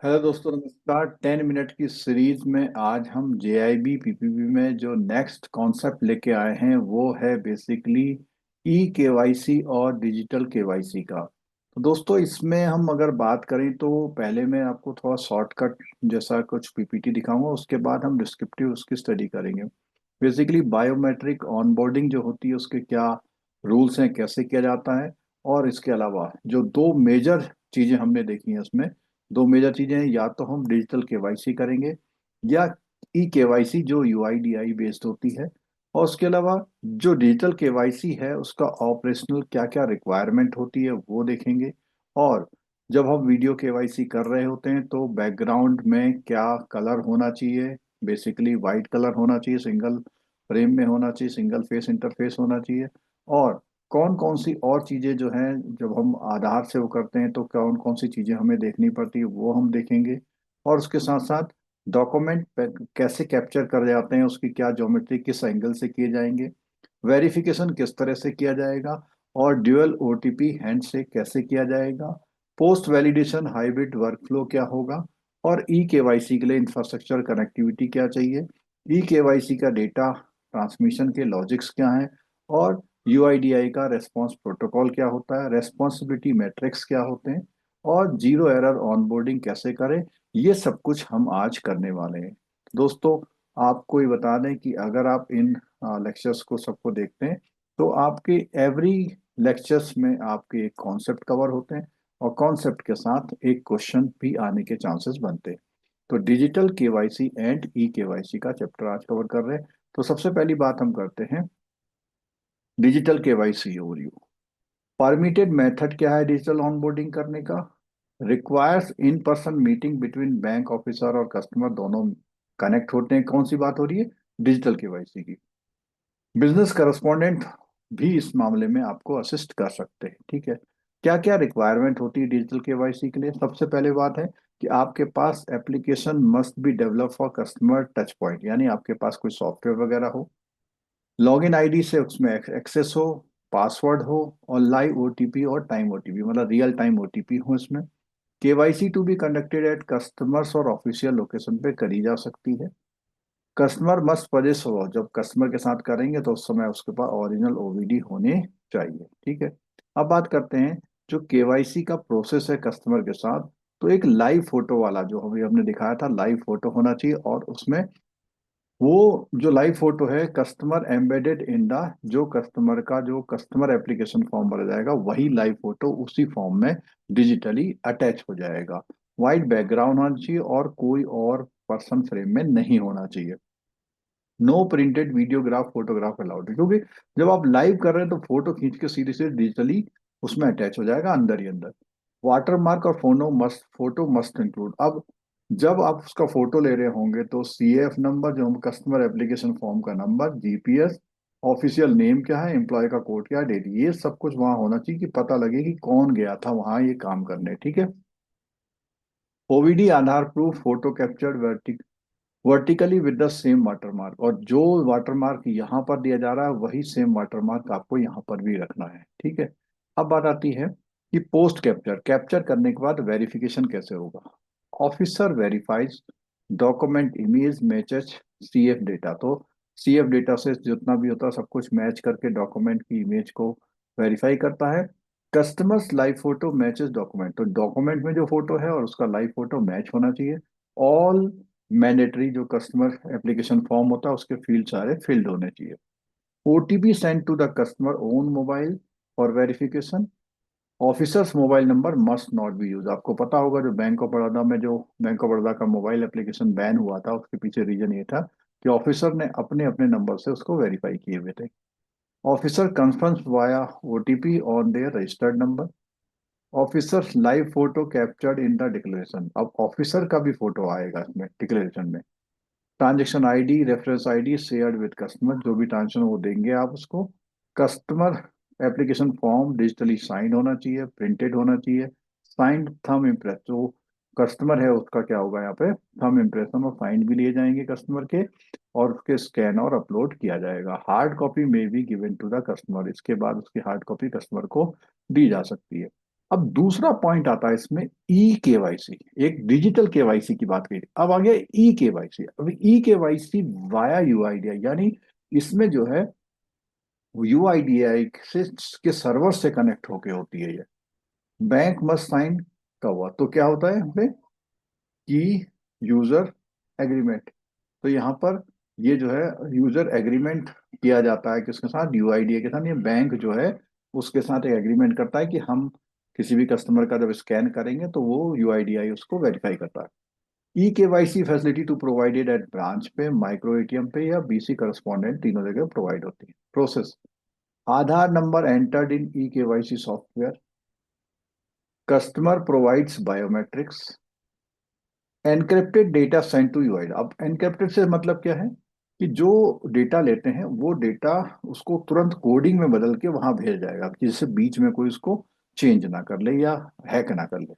Hello दोस्तों, नमस्कार। 10 minute की सीरीज में आज हम जेआईबी पीपीपी में जो नेक्स्ट कॉन्सेप्ट लेके आए हैं वो है बेसिकली ई केवाईसी और डिजिटल केवाईसी का। तो दोस्तों, इसमें हम अगर बात करें तो पहले मैं आपको थोड़ा शॉर्टकट जैसा कुछ पीपीटी दिखाऊंगा, उसके बाद हम डिस्क्रिप्टिव उसकी स्टडी करेंगे। बेसिकली बायोमेट्रिक ऑनबोर्डिंग जो होती है उसके क्या रूल्स हैं, कैसे किया जाता है। और इसके अलावा जो दो मेजर चीजें हमने देखी हैं उसमें, दो मेजर चीजें हैं, या तो हम डिजिटल केवाईसी करेंगे या ई केवाईसी जो यूआईडीआई बेस्ड होती है। और उसके अलावा जो डिजिटल केवाईसी है उसका ऑपरेशनल क्या क्या रिक्वायरमेंट होती है वो देखेंगे। और जब हम वीडियो केवाईसी कर रहे होते हैं तो बैकग्राउंड में क्या कलर होना चाहिए। बेसिकली वाइट कलर होना चाहिए, सिंगल फ्रेम में होना चाहिए, सिंगल फेस इंटरफेस होना चाहिए। और कौन कौन सी और चीजें जो हैं, जब हम आधार से वो करते हैं तो कौन कौन सी चीजें हमें देखनी पड़ती है वो हम देखेंगे। और उसके साथ साथ डॉक्यूमेंट कैसे कैप्चर कर जाते हैं, उसकी क्या ज्योमेट्री किस एंगल से किए जाएंगे, वेरिफिकेशन किस तरह से किया जाएगा, और ड्यूअल ओटीपी हैंडशेक कैसे किया जाएगा, पोस्ट वैलिडेशन हाइब्रिड वर्कफ्लो क्या होगा, और ई केवाईसी के लिए इंफ्रास्ट्रक्चर कनेक्टिविटी क्या चाहिए, ई केवाईसी का डेटा ट्रांसमिशन के लॉजिक्स क्या हैं, और यूआईडीआई का रेस्पॉन्स प्रोटोकॉल क्या होता है, रेस्पॉन्सिबिलिटी मैट्रिक्स क्या होते हैं, और जीरो एरर ऑनबोर्डिंग कैसे करें। ये सब कुछ हम आज करने वाले हैं। दोस्तों, आपको ये बता दें कि अगर आप इन लेक्चर्स को सबको देखते हैं तो आपके एवरी लेक्चर्स में आपके एक कॉन्सेप्ट कवर होते हैं, और कॉन्सेप्ट के साथ एक क्वेश्चन भी आने के चांसेस बनते हैं। तो digital KYC and e KYC का चैप्टर आज कवर कर रहे हैं। तो सबसे पहली बात हम करते हैं digital KYC overview. Permitted method क्या है डिजिटल ऑनबोर्डिंग करने का। Requires in person meeting between bank officer और कस्टमर, दोनों कनेक्ट होते हैं। कौन सी बात हो रही है? डिजिटल केवाईसी की। बिजनेस करस्पॉन्डेंट भी इस मामले में आपको असिस्ट कर सकते हैं। ठीक है। क्या क्या रिक्वायरमेंट होती है डिजिटल केवाईसी के लिए? सबसे पहले बात है कि आपके पास application must be develop for customer touch point, यानी आपके पास कोई सॉफ्टवेयर वगैरह हो, लॉगिन आईडी से उसमें एक्सेस हो, पासवर्ड हो, और लाइव ओटीपी और टाइम ओटीपी मतलब रियल टाइम ओटीपी हो इसमें। KYC to be conducted at customers और ऑफिशियल लोकेशन पे करी जा सकती है। कस्टमर मस्ट पजेस हो, जब कस्टमर के साथ करेंगे तो उस समय उसके पास ओरिजिनल ओवीडी होने चाहिए। ठीक है। अब बात करते हैं जो केवाईसी का प्रोसेस है कस्टमर के साथ। तो एक लाइव फोटो वाला जो अभी हमने दिखाया था, लाइव फोटो होना चाहिए, और उसमें वो जो लाइव फोटो है कस्टमर एम्बेडेड इन द, जो कस्टमर का जो कस्टमर एप्लीकेशन फॉर्म भरा जाएगा वही लाइव फोटो उसी फॉर्म में डिजिटली अटैच हो जाएगा। वाइट बैकग्राउंड होना चाहिए और कोई और पर्सन फ्रेम में नहीं होना चाहिए। No printed videograph photograph allowed, क्योंकि जब आप लाइव कर रहे हैं तो फोटो खींच के सीधे से डिजिटली उसमें अटैच हो जाएगा अंदर ही अंदर। वाटरमार्क और फोटो मस्ट इंक्लूड। अब जब आप उसका फोटो ले रहे होंगे तो सीएफ नंबर, जो हम कस्टमर एप्लीकेशन फॉर्म का नंबर, जीपीएस, ऑफिशियल नेम क्या है, एम्प्लॉय का कोड क्या है, डेट, ये सब कुछ वहां होना चाहिए कि पता लगे कि कौन गया था वहां ये काम करने। ठीक है। OVD Aadhaar proof photo captured vertically with the same watermark, और जो वाटरमार्क यहाँ पर दिया जा रहा है वही सेम वाटरमार्क आपको यहाँ पर भी रखना है। ठीक है। अब बात आती है कि पोस्ट कैप्चर, कैप्चर करने के बाद वेरिफिकेशन कैसे होगा। Officer verifies document image matches CF data. तो सीएफ डेटा से जितना भी होता है सब कुछ मैच करके डॉक्यूमेंट की इमेज को वेरीफाई करता है। Customers live photo matches document, तो डॉक्यूमेंट में जो फोटो है और उसका लाइव फोटो मैच होना चाहिए। ऑल मैंडेटरी, जो कस्टमर एप्लीकेशन फॉर्म होता है उसके फील्ड सारे फिल्ड होने चाहिए। OTP send to the customer own mobile for verification. Officer's mobile number must not be use. आपको पता होगा जो बैंक ऑफ बड़ौदा में जो बैंक ऑफ बड़ौदा का मोबाइल एप्लीकेशन बैन हुआ था उसके पीछे रीजन ये था कि ऑफिसर ने अपने अपने नंबर से उसको वेरीफाई किए हुए थे। Officer confirms via OTP on their registered number. Officers live photo captured in the declaration. अब ऑफिसर का भी फोटो आएगा इसमें डिक्लेरेशन में। Transaction ID reference ID shared with customer, जो भी ट्रांजेक्शन वो देंगे आप उसको। Customer application form digitally signed होना चाहिए, प्रिंटेड होना चाहिए। साइंड थंब इम्प्रेस, जो कस्टमर है उसका क्या होगा यहाँ पे, थंब इम्प्रेशन और साइंड भी लिए जाएंगे कस्टमर के, और उसके स्कैन और अपलोड किया जाएगा। हार्ड कॉपी में be given to the customer, इसके बाद उसकी हार्ड कॉपी कस्टमर को दी जा सकती है। अब दूसरा पॉइंट आता है इसमें, ई केवाईसी। एक डिजिटल केवाईसी की बात कही, अब आ गया ई केवाईसी। अब ई केवाईसी वाया यूआईडीआई, यानी इसमें जो है यूआईडीआई से के सर्वर से कनेक्ट होके होती है ये। बैंक मस्ट साइन का हुआ तो क्या होता है यहाँ पे, की यूजर एग्रीमेंट। तो यहाँ पर ये जो है यूजर एग्रीमेंट किया जाता है किसके साथ, यूआईडीए के साथ। ये बैंक जो है उसके साथ एक एग्रीमेंट करता है कि हम किसी भी कस्टमर का जब स्कैन करेंगे तो वो यूआईडीआई उसको वेरीफाई करता है। E KYC facility to provided at branch पे, माइक्रो एटीएम पे या बीसी करस्पॉन्डेंट, तीनों जगह प्रोवाइड होती है। Process, Aadhaar number entered in e KYC software, customer provides biometrics, encrypted data send to UID. अब एनक्रिप्टेड से मतलब क्या है कि जो डेटा लेते हैं वो डेटा उसको तुरंत कोडिंग में बदल के वहां भेज जाएगा, जिससे बीच में कोई उसको चेंज ना कर ले या हैक ना कर ले।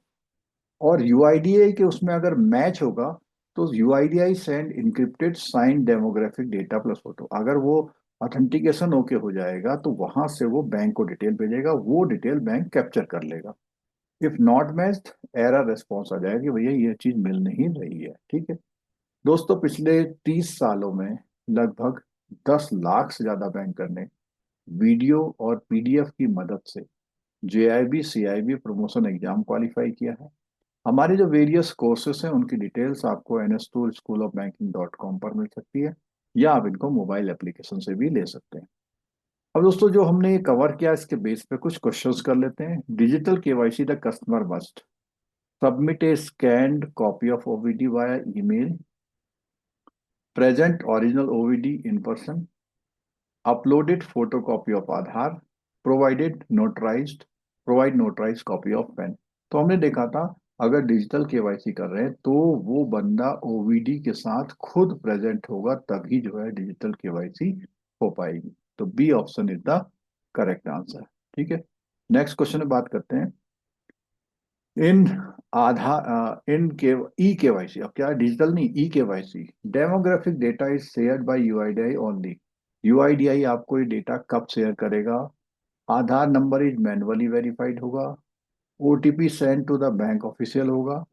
और यूआईडीआई के उसमें अगर मैच होगा तो UIDAI send encrypted sign demographic data plus photo. अगर वो ऑथेंटिकेशन ओके हो जाएगा तो वहां से वो बैंक को डिटेल भेजेगा, वो डिटेल बैंक कैप्चर कर लेगा। If not matched, error response आ जाएगा कि भैया ये चीज मिल नहीं रही है। ठीक है दोस्तों, पिछले 30 सालों में लगभग 10 लाख से ज्यादा बैंकर ने वीडियो और पीडीएफ की मदद से JIB CIB promotion exam qualify किया है। हमारे जो वेरियस कोर्सेस हैं उनकी डिटेल्स आपको ns2schoolofbanking.com पर मिल सकती है, या आप इनको मोबाइल एप्लीकेशन से भी ले सकते हैं। अब दोस्तों जो हमने ये कवर किया इसके बेस पे कुछ क्वेश्चंस कर लेते हैं। Digital KYC the customer must submit a scanned copy of OVD via email, present original OVD in person, uploaded photocopy of Aadhaar, provided notarised provide notarised copy of PAN. तो हमने देखा था अगर डिजिटल केवाईसी कर रहे हैं तो वो बंदा ओवीडी के साथ खुद प्रेजेंट होगा, तभी जो है डिजिटल केवाईसी हो पाएगी। तो B option is the correct answer. ठीक है, नेक्स्ट क्वेश्चन में बात करते हैं। इन आधार इन के ई केवाईसी, अब क्या डिजिटल नहीं e KYC, demographic data is shared by UIDAI only. UIDAI आपको ये डेटा कब शेयर करेगा, Aadhaar number is manually verified होगा, OTP send to the bank official होगा,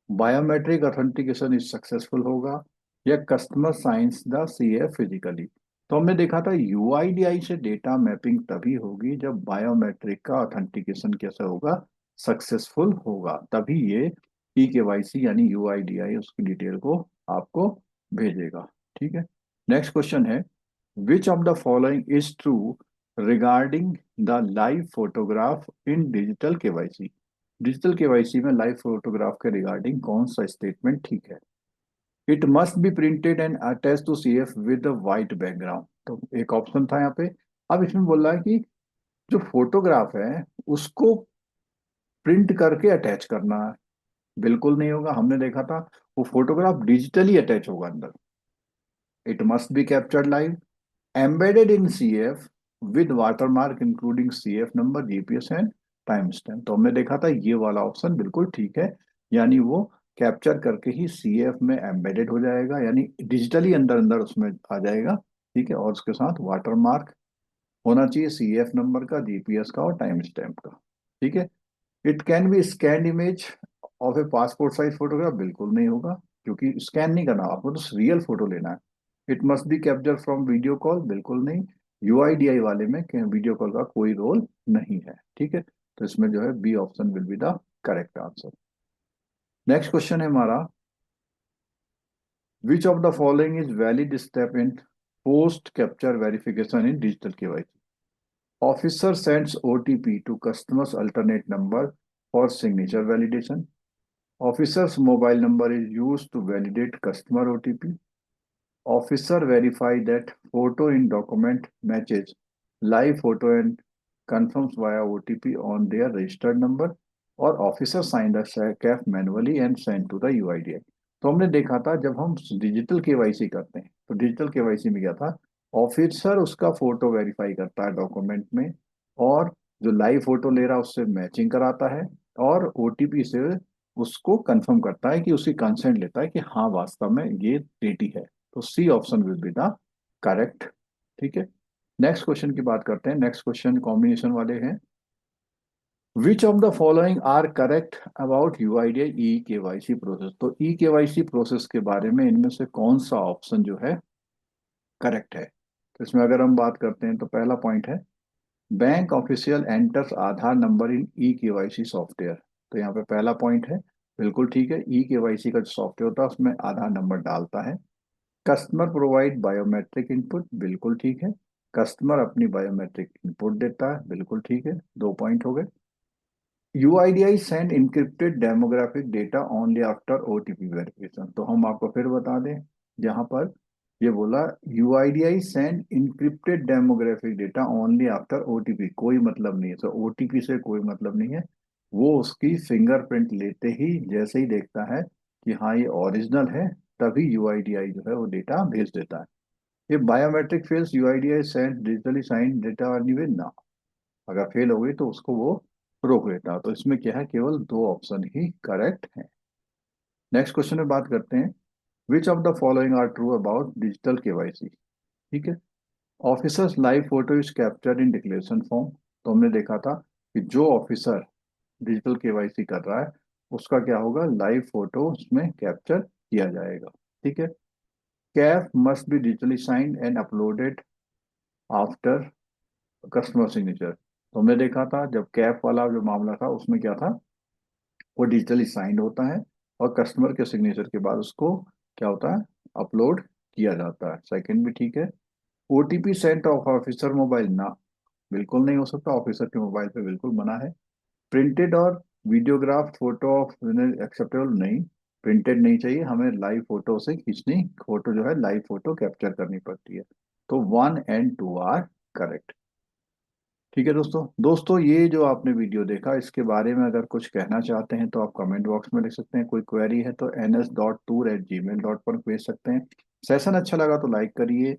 बायोमेट्रिक ऑथेंटिकेशन इज सक्सेसफुल होगा, या customer signs the CA physically. तो हमने देखा था यूआईडीआई से डेटा मैपिंग तभी होगी जब बायोमेट्रिक का ऑथेंटिकेशन कैसा होगा, सक्सेसफुल होगा, तभी ये ई केवाईसी यानी यूआईडीआई उसकी डिटेल को आपको भेजेगा। ठीक है, नेक्स्ट क्वेश्चन है, which of the following is true regarding the live photograph in digital KYC. Digital KYC में लाइव फोटोग्राफ के रिगार्डिंग कौन सा स्टेटमेंट ठीक है। It must be printed and attach to CF with white background, तो एक option था यहाँ पे। अब इसमें बोल रहा है कि जो फोटोग्राफ है उसको प्रिंट करके अटैच करना है, बिल्कुल नहीं होगा। हमने देखा था वो फोटोग्राफ डिजिटली अटैच होगा अंदर। It must be captured live, embedded in CF with watermark including CF number, GPS and time stamp. तो हमने देखा था ये वाला ऑप्शन बिल्कुल ठीक है, यानी वो कैप्चर करके ही सीएफ में एम्बेडेड हो जाएगा, यानी डिजिटली अंदर अंदर उसमें आ जाएगा। ठीक है, और उसके साथ वाटरमार्क होना चाहिए सीएफ नंबर का, जीपीएस का और टाइम स्टैम्प का। ठीक है, it can be scan image of A passport size photograph, बिल्कुल नहीं होगा, क्योंकि स्कैन नहीं करना आपको, तो रियल फोटो लेना है। It must be capture from video call, बिल्कुल नहीं। यूआईडीआई वाले में वीडियो कॉल का कोई रोल नहीं है। ठीक है, तो इसमें जो है B option will be the correct answer. Next question है हमारा, which of the following is valid step in post capture verification in digital KYC. Officer sends OTP to customers alternate number for signature validation, officer's mobile number is used to validate customer OTP. Officer verify that photo in document matches live photo and confirms via OTP on their registered number. और officer sign the CAF manually and send to the UIDAI. तो हमने देखा था जब हम digital KYC करते हैं तो डिजिटल केवाईसी में क्या था, ऑफिसर उसका फोटो वेरीफाई करता है डॉक्यूमेंट में, और जो लाइव फोटो ले रहा है उससे मैचिंग कराता है, और ओटीपी से उसको कंफर्म करता है कि उसकी कंसेंट लेता है कि हाँ वास्तव में ये डेटी है। तो C option will be the correct. ठीक है, नेक्स्ट क्वेश्चन की बात करते हैं। नेक्स्ट क्वेश्चन कॉम्बिनेशन वाले हैं। Which of the following are correct about UIDAI e KYC process. तो ई केवाईसी प्रोसेस के बारे में इनमें से कौन सा ऑप्शन जो है करेक्ट है। तो इसमें अगर हम बात करते हैं तो पहला पॉइंट है, bank official enters Aadhaar number in e KYC software. तो यहाँ पे पहला पॉइंट है, बिल्कुल ठीक है। ई केवाईसी का जो सॉफ्टवेयर होता है उसमें आधार नंबर डालता है। कस्टमर प्रोवाइड बायोमेट्रिक इनपुट, बिल्कुल ठीक है। कस्टमर अपनी बायोमेट्रिक इनपुट देता है, बिल्कुल ठीक है। 2 पॉइंट हो गए। UIDAI send encrypted demographic data only after OTP verification. तो हम आपको फिर बता दें, जहां पर ये बोला UIDAI send encrypted demographic data only after OTP, कोई मतलब नहीं है। तो ओटीपी से कोई मतलब नहीं है। वो उसकी फिंगरप्रिंट लेते ही, जैसे ही देखता है कि हाँ ये ओरिजिनल है, तभी यूआईडीआई जो है वो डेटा भेज देता है। ये biometric fails UIDAI send digitally sine theta anyway ना, अगर फेल हो गई तो उसको वो रोक लेता। तो इसमें क्या है, केवल 2 ऑप्शन ही करेक्ट है। नेक्स्ट क्वेश्चन में बात करते हैं, which of the following are true about digital KYC. ठीक है। Officers live photo is captured in declaration form. तो हमने देखा था कि जो ऑफिसर डिजिटल केवाईसी कर रहा है उसका क्या होगा, लाइव फोटो उसमें कैप्चर किया जाएगा। ठीक है। Kaif must be digitally signed and uploaded after customer signature. तो हमने देखा था जब कैफ वाला जो मामला था उसमें क्या था, वो डिजिटली साइंड होता है और कस्टमर के सिग्नेचर के बाद उसको क्या होता है, अपलोड किया जाता है। सेकंड भी ठीक है। OTP sent of officer mobile ना, बिल्कुल नहीं हो सकता, ऑफिसर के मोबाइल पे बिल्कुल मना है। प्रिंटेड और वीडियोग्राफ फोटो ऑफ एक्सेप्टेबल नहीं, प्रिंटेड नहीं चाहिए, हमें लाइव फोटो से खींचनी, फोटो जो है लाइव फोटो कैप्चर करनी पड़ती है। तो 1 और 2 आर करेक्ट। ठीक है दोस्तों, ये जो आपने वीडियो देखा इसके बारे में अगर कुछ कहना चाहते हैं तो आप कमेंट बॉक्स में लिख सकते हैं। कोई क्वेरी है तो ns.tour@gmail.com भेज सकते हैं। सेशन अच्छा लगा तो लाइक करिए,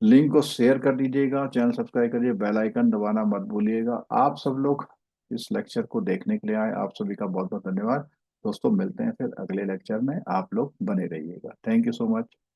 लिंक को शेयर कर दीजिएगा, चैनल सब्सक्राइब करिए, बेल आइकन दबाना मत भूलिएगा। आप सब लोग इस लेक्चर को देखने के लिए आए, आप सभी का बहुत बहुत धन्यवाद। दोस्तों मिलते हैं फिर अगले लेक्चर में, आप लोग बने रहिएगा। Thank you so much.